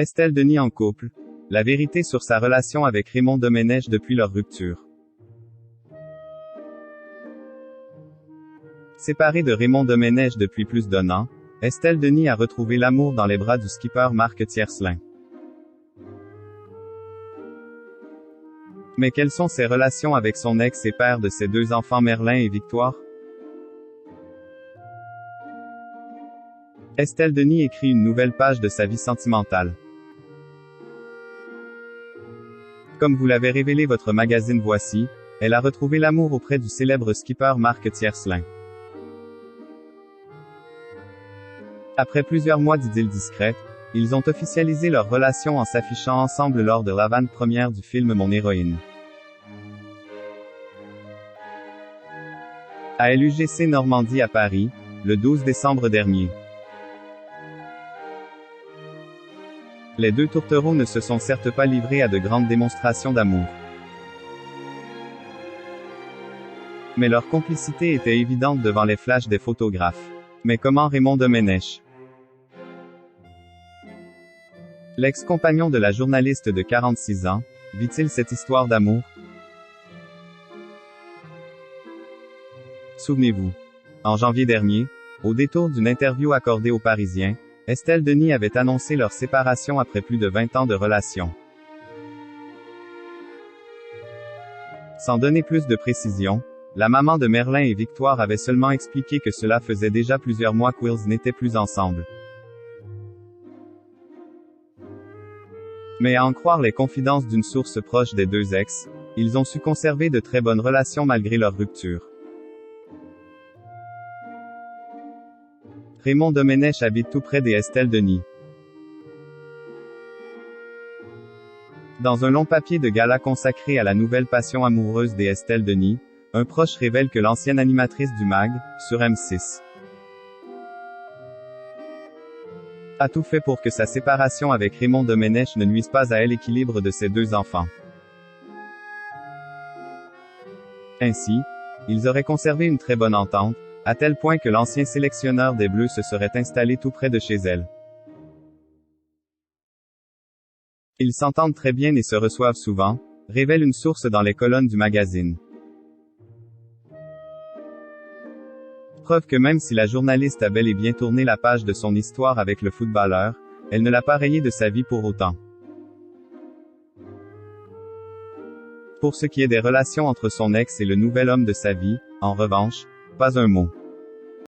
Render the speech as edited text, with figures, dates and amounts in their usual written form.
Estelle Denis en couple. La vérité sur sa relation avec Raymond Domenech depuis leur rupture. Séparée de Raymond Domenech depuis plus d'1 an, Estelle Denis a retrouvé l'amour dans les bras du skipper Marc Tiercelin. Mais quelles sont ses relations avec son ex et père de ses 2 enfants Merlin et Victoire? Estelle Denis écrit une nouvelle page de sa vie sentimentale. Comme vous l'avez révélé votre magazine Voici, elle a retrouvé l'amour auprès du célèbre skipper Marc Tiercelin. Après plusieurs mois d'idylle discrète, ils ont officialisé leur relation en s'affichant ensemble lors de l'avant-première du film Mon héroïne. À l'UGC Normandie à Paris, le 12 décembre dernier. Les 2 tourtereaux ne se sont certes pas livrés à de grandes démonstrations d'amour. Mais leur complicité était évidente devant les flashs des photographes. Mais comment Raymond Domenech? L'ex-compagnon de la journaliste de 46 ans, vit-il cette histoire d'amour? Souvenez-vous. En janvier dernier, au détour d'une interview accordée aux Parisiens, Estelle Denis avait annoncé leur séparation après plus de 20 ans de relation. Sans donner plus de précisions, la maman de Merlin et Victoire avait seulement expliqué que cela faisait déjà plusieurs mois qu'ils n'étaient plus ensemble. Mais à en croire les confidences d'une source proche des 2 ex, ils ont su conserver de très bonnes relations malgré leur rupture. Raymond Domenech habite tout près des Estelle Denis. Dans un long papier de gala consacré à la nouvelle passion amoureuse des Estelle Denis, un proche révèle que l'ancienne animatrice du MAG, sur M6, a tout fait pour que sa séparation avec Raymond Domenech ne nuise pas à l'équilibre de ses 2 enfants. Ainsi, ils auraient conservé une très bonne entente, à tel point que l'ancien sélectionneur des Bleus se serait installé tout près de chez elle. Ils s'entendent très bien et se reçoivent souvent, révèle une source dans les colonnes du magazine. Preuve que même si la journaliste a bel et bien tourné la page de son histoire avec le footballeur, elle ne l'a pas rayé de sa vie pour autant. Pour ce qui est des relations entre son ex et le nouvel homme de sa vie, en revanche, pas un mot.